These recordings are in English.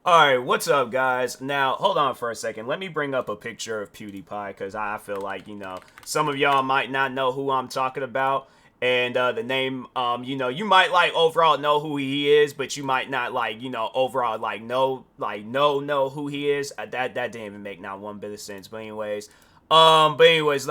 Alright, what's up, guys? Now, hold on for a second. Let me bring up a picture of Pewdiepie, because I feel like, some of y'all might not know who I'm talking about. And the name, you might, like, overall know who he is, but you might not, like, overall, like, know who he is. That didn't even make not one bit of sense. But anyways, no,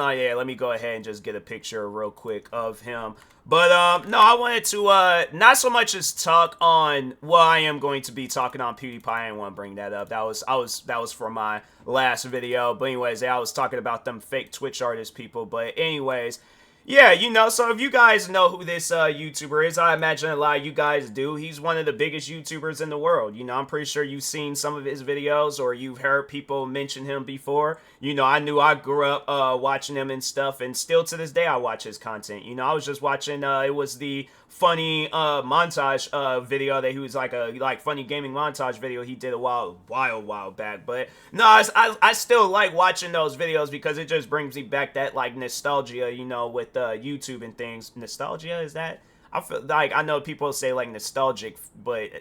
yeah, let me go ahead and just get a picture real quick of him. But no, I wanted to not so much as talk on what I am going to be talking on PewDiePie. I didn't want to bring that up. That was for my last video. But anyways, I was talking about them fake Twitch artist people. But anyways, yeah, so if you guys know who this YouTuber is, I imagine a lot of you guys do. He's one of the biggest YouTubers in the world. I'm pretty sure you've seen some of his videos or you've heard people mention him before. I knew I grew up watching him and stuff, and still to this day I watch his content. I was just watching, it was the funny montage video that he was like funny gaming montage video he did a while back. But no, I still like watching those videos because it just brings me back that like nostalgia, with YouTube and things. Nostalgia, is that? I feel like I know people say like nostalgic, but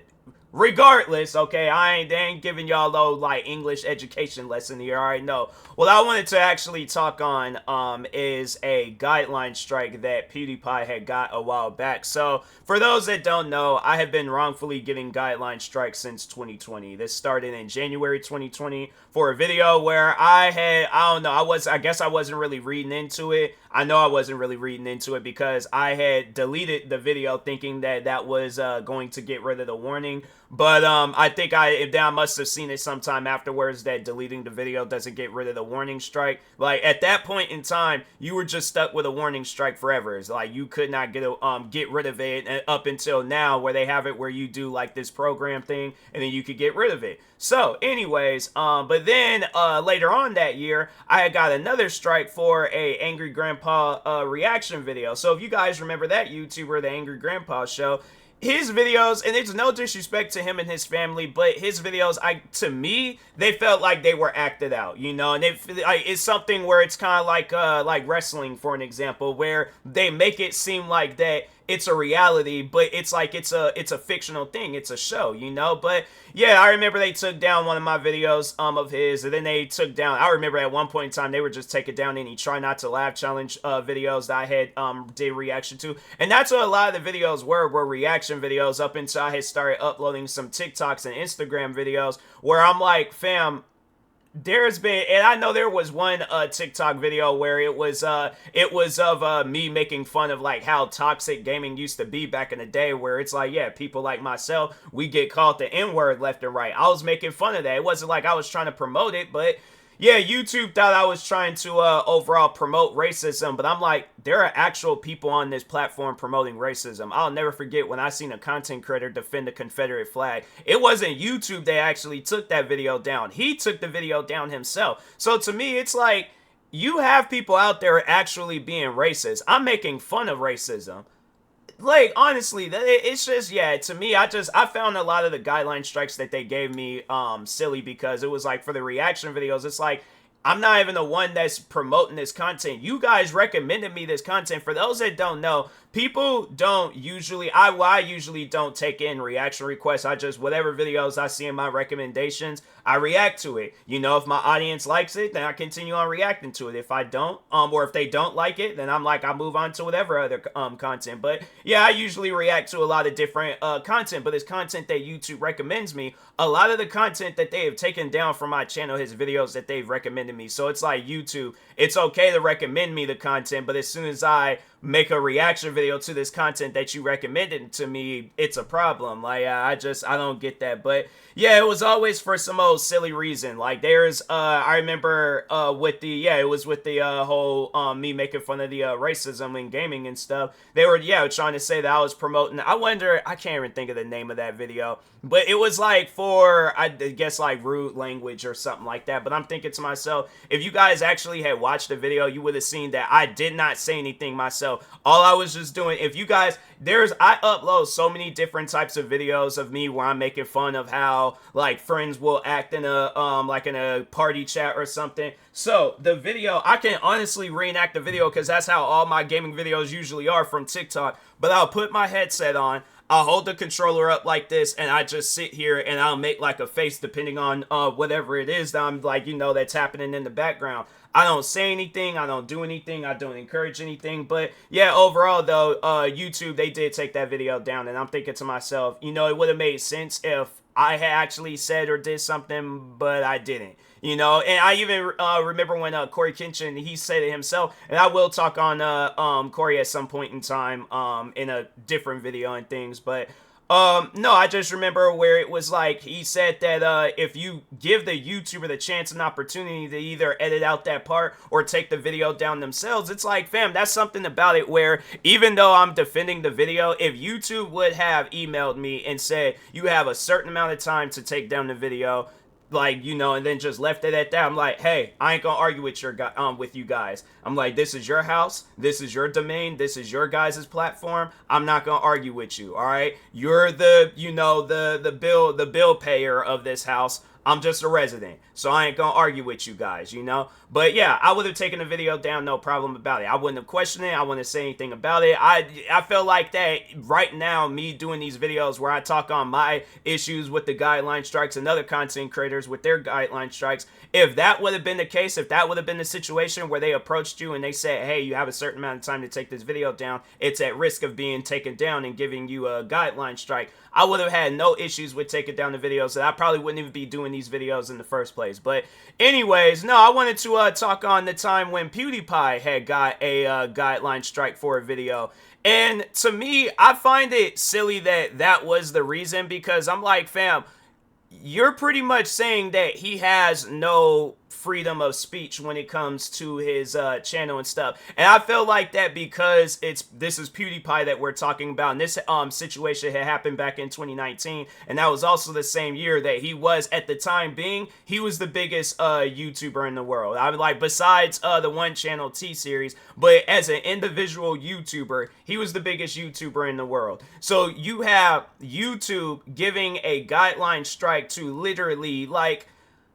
regardless, okay, they ain't giving y'all no like English education lesson here. All right, no. What I wanted to actually talk on is a guideline strike that PewDiePie had got a while back. So for those that don't know, I have been wrongfully getting guideline strikes since 2020. This started in January 2020 for a video where I don't know, I guess I wasn't really reading into it. I know I wasn't really reading into it because I had deleted the video thinking that that was going to get rid of the warning. But I think I must have seen it sometime afterwards that deleting the video doesn't get rid of the warning strike. Like at that point in time, you were just stuck with a warning strike forever. It's like you could not get rid of it up until now, where they have it where you do like this program thing and then you could get rid of it. So, anyways, but then later on that year, I got another strike for a Angry Grandpa reaction video. So if you guys remember that YouTuber, the Angry Grandpa Show, his videos, and it's no disrespect to him and his family, but his videos, to me, they felt like they were acted out, and it's something where it's kind of like wrestling, for an example, where they make it seem like that it's a reality, but it's like it's a fictional thing, it's a show, but yeah, I remember they took down one of my videos of his, and then they took down, I remember at one point in time they were just taking down any try not to laugh challenge videos that I had did reaction to, and that's what a lot of the videos were reaction videos up until I had started uploading some TikToks and Instagram videos where I'm like, fam, there's been, and I know there was one TikTok video where it was of me making fun of like how toxic gaming used to be back in the day, where it's like, yeah, people like myself, we get called the N-word left and right. I was making fun of that. It wasn't like I was trying to promote it, but yeah, YouTube thought I was trying to overall promote racism, but I'm like, there are actual people on this platform promoting racism. I'll never forget when I seen a content creator defend the Confederate flag. It wasn't YouTube that actually took that video down. He took the video down himself. So to me, it's like, you have people out there actually being racist. I'm making fun of racism. Like, honestly, it's just, yeah, to me, I found a lot of the guideline strikes that they gave me silly, because it was like, for the reaction videos, it's like, I'm not even the one that's promoting this content. You guys recommended me this content. For those that don't know, people don't usually, I usually don't take in reaction requests. I just, whatever videos I see in my recommendations, I react to it. If my audience likes it, then I continue on reacting to it. If I don't, or if they don't like it, then I'm like, I move on to whatever other content. But yeah, I usually react to a lot of different content, but it's content that YouTube recommends me. A lot of the content that they have taken down from my channel is videos that they've recommended me. So it's like, YouTube, it's okay to recommend me the content, but as soon as I make a reaction video to this content that you recommended to me, it's a problem. Like, I don't get that. But yeah, it was always for some old silly reason. Like, there's I remember with the, yeah, it was with the whole me making fun of the racism in gaming and stuff. They were, yeah, trying to say that I was promoting, I wonder, I can't even think of the name of that video, but it was like for, I guess, like rude language or something like that. But I'm thinking to myself, if you guys actually had watched the video, you would have seen that I did not say anything myself. All I was just doing, if you guys, I upload so many different types of videos of me where I'm making fun of how like friends will act in a like in a party chat or something. So the video, I can honestly reenact the video because that's how all my gaming videos usually are from TikTok. But I'll put my headset on, I'll hold the controller up like this, and I just sit here and I'll make like a face depending on whatever it is that I'm like, that's happening in the background. I don't say anything, I don't do anything, I don't encourage anything. But yeah, overall though, YouTube, they did take that video down, and I'm thinking to myself, it would have made sense if I had actually said or did something, but I didn't. And I even remember when Corey Kenshin, he said it himself, and I will talk on Corey at some point in time in a different video and things, but no, I just remember where it was like, he said that if you give the YouTuber the chance and opportunity to either edit out that part or take the video down themselves, it's like, fam, that's something about it where even though I'm defending the video, if YouTube would have emailed me and said, you have a certain amount of time to take down the video, like, and then just left it at that, I'm like, hey, I ain't gonna argue with with you guys. I'm like, this is your house, this is your domain, this is your guys' platform. I'm not gonna argue with you, all right? You're the, the bill payer of this house. I'm just a resident, so I ain't gonna argue with you guys, But yeah, I would have taken the video down, no problem about it. I wouldn't have questioned it. I wouldn't have said anything about it. I feel like that right now, me doing these videos where I talk on my issues with the guideline strikes and other content creators with their guideline strikes, if that would have been the case, if that would have been the situation where they approached you and they said, hey, you have a certain amount of time to take this video down, it's at risk of being taken down and giving you a guideline strike, I would have had no issues with taking down the videos, and I probably wouldn't even be doing these videos in the first place. But anyways, no, I wanted to talk on the time when PewDiePie had got a guideline strike for a video. And to me, I find it silly that that was the reason, because I'm like, fam, you're pretty much saying that he has no freedom of speech when it comes to his channel and stuff. And I feel like that because this is PewDiePie that we're talking about, and this situation had happened back in 2019, and that was also the same year that he was, at the time being, he was the biggest YouTuber in the world. I mean, like, besides the one channel T-Series, but as an individual YouTuber, he was the biggest YouTuber in the world. So you have YouTube giving a guideline strike to literally, like,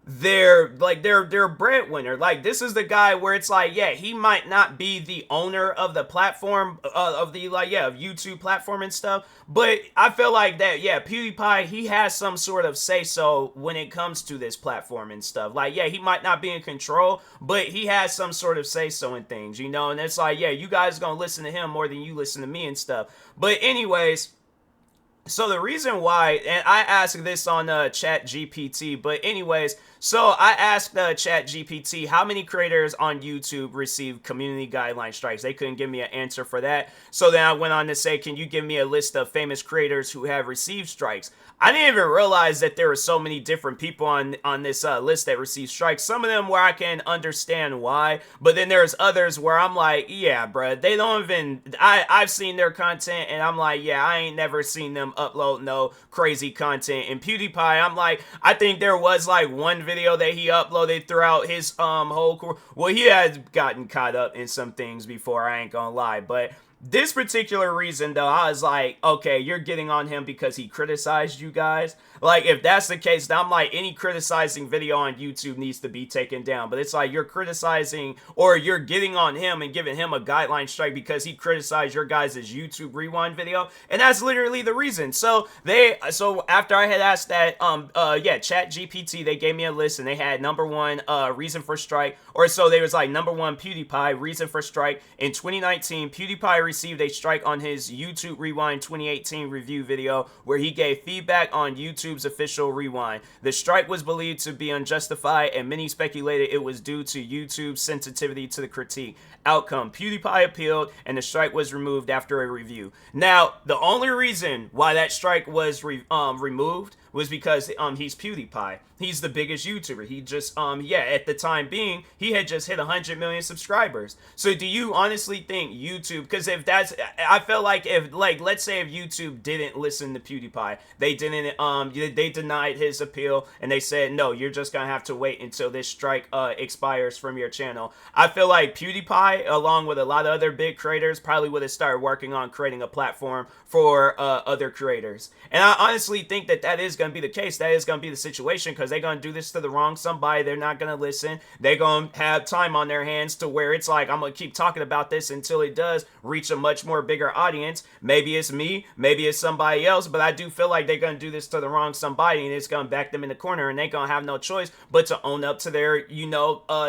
their breadwinner. Like, this is the guy where it's like, yeah, he might not be the owner of the platform, of YouTube platform and stuff, but I feel like that, yeah, PewDiePie, he has some sort of say-so when it comes to this platform and stuff. Like, yeah, he might not be in control, but he has some sort of say-so in things, and it's like, yeah, you guys gonna listen to him more than you listen to me and stuff. But anyways, so the reason why, and I asked this on ChatGPT, but anyways, so I asked ChatGPT how many creators on YouTube receive community guideline strikes. They couldn't give me an answer for that. So then I went on to say, can you give me a list of famous creators who have received strikes? I didn't even realize that there were so many different people on this list that receive strikes. Some of them where I can understand why, but then there's others where I'm like, yeah, bruh, they don't even, I've seen their content, and I'm like, yeah, I ain't never seen them upload no crazy content. And PewDiePie, I'm like, I think there was like one video that he uploaded throughout his whole career. Well, he has gotten caught up in some things before, I ain't gonna lie, but this particular reason, though, I was like, okay, you're getting on him because he criticized you guys. Like, if that's the case, then I'm like, any criticizing video on YouTube needs to be taken down. But it's like, you're criticizing, or you're getting on him and giving him a guideline strike because he criticized your guys' YouTube Rewind video. And that's literally the reason. So after I had asked that, ChatGPT, they gave me a list, and they had number one, reason for strike. Or so they was like, number one, PewDiePie, reason for strike. In 2019, PewDiePie received a strike on his YouTube Rewind 2018 review video where he gave feedback on YouTube's official Rewind. The strike was believed to be unjustified, and many speculated it was due to YouTube's sensitivity to the critique. Outcome: PewDiePie appealed, and the strike was removed after a review. Now, the only reason why that strike was removed was because he's PewDiePie. He's the biggest YouTuber. He just, at the time being, he had just hit 100 million subscribers. So do you honestly think YouTube, because if that's, I feel like if, like, let's say if YouTube didn't listen to PewDiePie, they didn't, they denied his appeal, and they said, no, you're just gonna have to wait until this strike expires from your channel. I feel like PewDiePie, along with a lot of other big creators, probably would have started working on creating a platform for other creators. And I honestly think that that is going to be the case. That is going to be the situation, because they're going to do this to the wrong somebody. They're not going to listen. They're going to have time on their hands to where it's like, I'm going to keep talking about this until it does reach a much more bigger audience. Maybe it's me, maybe it's somebody else, but I do feel like they're going to do this to the wrong somebody, and it's going to back them in the corner, and they're going to have no choice but to own up to their,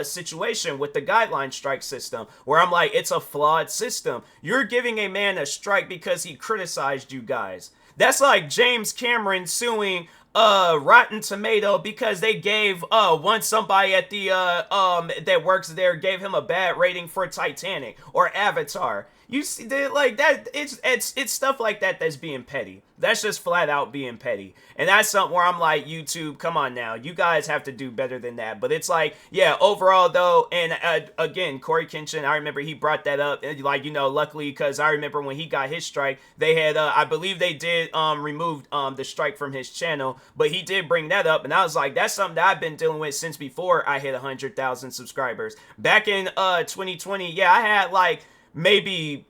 situation with the guideline strike system, where I'm like, it's a flawed system. You're giving a man a strike because he criticized you guys. That's like James Cameron suing Rotten Tomato because they gave somebody at the that works there gave him a bad rating for Titanic or Avatar. You see, like that, it's stuff like that that's being petty. That's just flat out being petty. And that's something where I'm like, YouTube, come on now. You guys have to do better than that. But it's like, yeah, overall though, and again, Corey Kenshin, I remember he brought that up. And like, luckily, because I remember when he got his strike, they had, I believe they did remove the strike from his channel. But he did bring that up. And I was like, that's something that I've been dealing with since before I hit 100,000 subscribers. Back in 2020, yeah, I had like maybe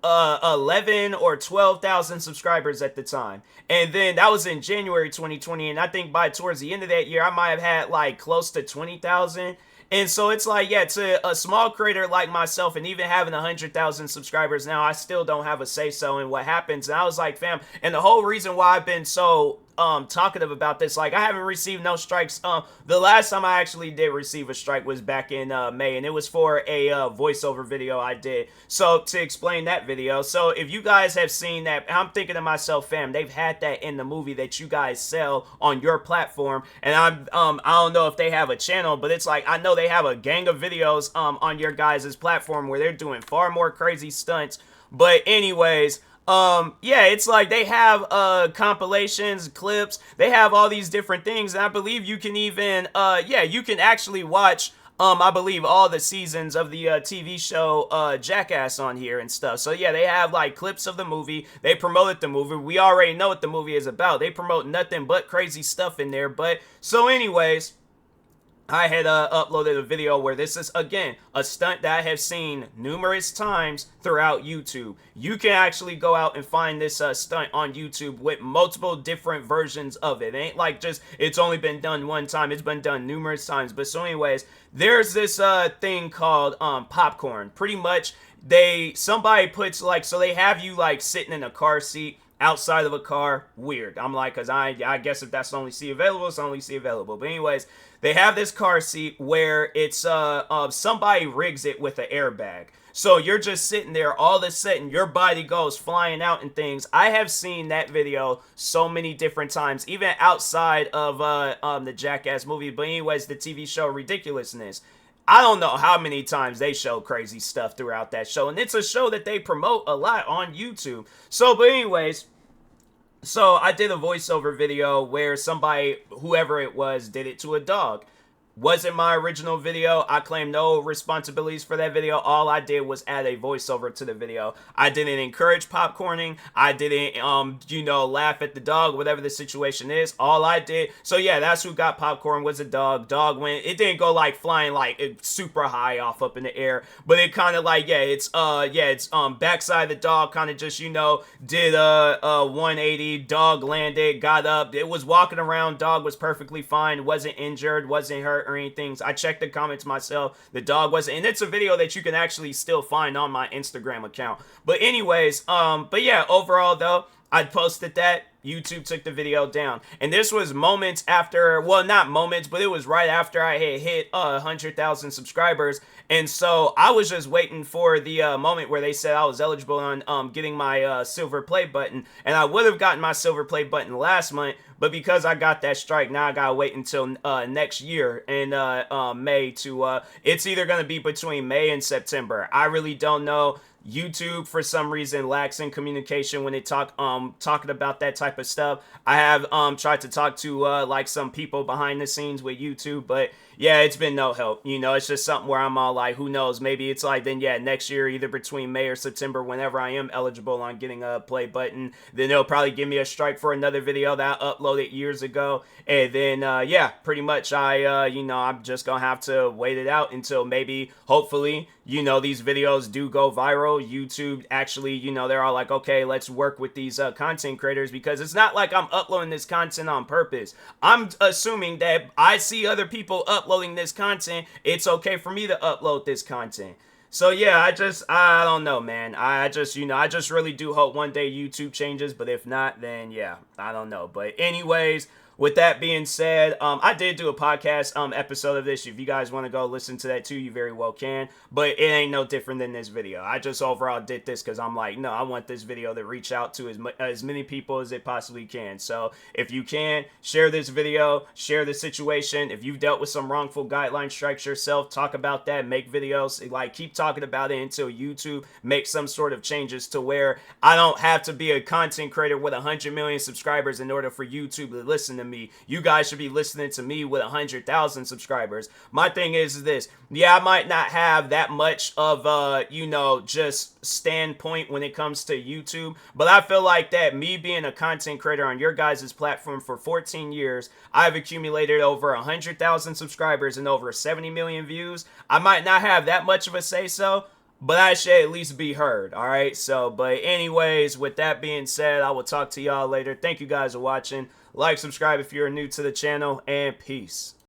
11 or 12,000 subscribers at the time, and then that was in January 2020, and I think by towards the end of that year I might have had like close to 20,000. And so it's like, yeah, to a small creator like myself, and even having 100,000 subscribers now, I still don't have a say-so in what happens. And I was like, fam, and the whole reason why I've been so talkative about this, like, I haven't received no strikes. The last time I actually did receive a strike was back in May, and it was for a voiceover video I did. So to explain that video, so if you guys have seen that, I'm thinking to myself, fam, they've had that in the movie that you guys sell on your platform, and I don't know if they have a channel, but it's like, I know they have a gang of videos on your guys' platform where they're doing far more crazy stunts. But anyways, yeah, it's like they have compilations, clips, they have all these different things, and I believe you can even yeah, you can actually watch I believe all the seasons of the TV show Jackass on here and stuff. So yeah, they have like clips of the movie. They promoted the movie. We already know what the movie is about. They promote nothing but crazy stuff in there. But so anyways, I had uploaded a video where this is, again, a stunt that I have seen numerous times throughout YouTube. You can actually go out and find this stunt on YouTube with multiple different versions of it. It ain't like just, it's only been done one time. It's been done numerous times. But so anyways, there's this thing called popcorn. Pretty much, somebody puts like, so they have you like sitting in a car seat outside of a car. Weird. I'm like, because I guess if that's the only seat available, it's the only seat available. But anyways, they have this car seat where it's somebody rigs it with an airbag. So you're just sitting there, all of a sudden your body goes flying out and things. I have seen that video so many different times, even outside of the Jackass movie. But anyways, the TV show Ridiculousness. I don't know how many times they show crazy stuff throughout that show. And it's a show that they promote a lot on YouTube. So, but anyways, so I did a voiceover video where somebody, whoever it was, did it to a dog. Wasn't my original video. I claim no responsibilities for that video. All I did was add a voiceover to the video. I didn't encourage popcorning. I didn't, laugh at the dog, whatever the situation is. All I did. So yeah, that's who got popcorn, was a dog. Dog went, it didn't go like flying like super high off up in the air, but it kind of like, it's backside of the dog kind of just, did a 180, dog landed, got up. It was walking around. Dog was perfectly fine. Wasn't injured, wasn't hurt or anything. I checked the comments myself. The dog wasn't, and it's a video that you can actually still find on my Instagram account. But anyways, but yeah, overall though, I posted that. YouTube took the video down. And this was moments after, well, not moments, but it was right after I had hit 100,000 subscribers. And so I was just waiting for the moment where they said I was eligible on getting my silver play button. And I would have gotten my silver play button last month, but because I got that strike, now I gotta wait until next year in May to, it's either gonna be between May and September. I really don't know. YouTube, for some reason, lacks in communication when they talking about that type of stuff. I have tried to talk to like some people behind the scenes with YouTube, but yeah, it's been no help. It's just something where I'm all like, who knows? Maybe it's like, then yeah, next year, either between May or September, whenever I am eligible on getting a play button, then they'll probably give me a strike for another video that I uploaded years ago. And then yeah, pretty much I'm just gonna have to wait it out until maybe, hopefully, these videos do go viral. YouTube actually, they're all like, okay, let's work with these content creators, because it's not like I'm uploading this content on purpose. I'm assuming that I see other people uploading this content. It's okay for me to upload this content. So yeah, I don't know, man. I just, I just really do hope one day YouTube changes, but if not, then yeah, I don't know. But anyways, with that being said, I did do a podcast episode of this. If you guys want to go listen to that too, you very well can. But it ain't no different than this video. I just overall did this because I'm like, no, I want this video to reach out to as many people as it possibly can. So if you can, share this video, share the situation. If you've dealt with some wrongful guideline strikes yourself, talk about that, make videos, like keep talking about it until YouTube makes some sort of changes to where I don't have to be a content creator with 100 million subscribers in order for YouTube to listen to me. You guys should be listening to me with 100,000 subscribers. My thing is this. Yeah, I might not have that much of just standpoint when it comes to YouTube, but I feel like that me being a content creator on your guys' platform for 14 years, I've accumulated over 100,000 subscribers and over 70 million views. I might not have that much of a say-so, but I should at least be heard, all right? So, but anyways, with that being said, I will talk to y'all later. Thank you guys for watching. Like, subscribe if you're new to the channel, and peace.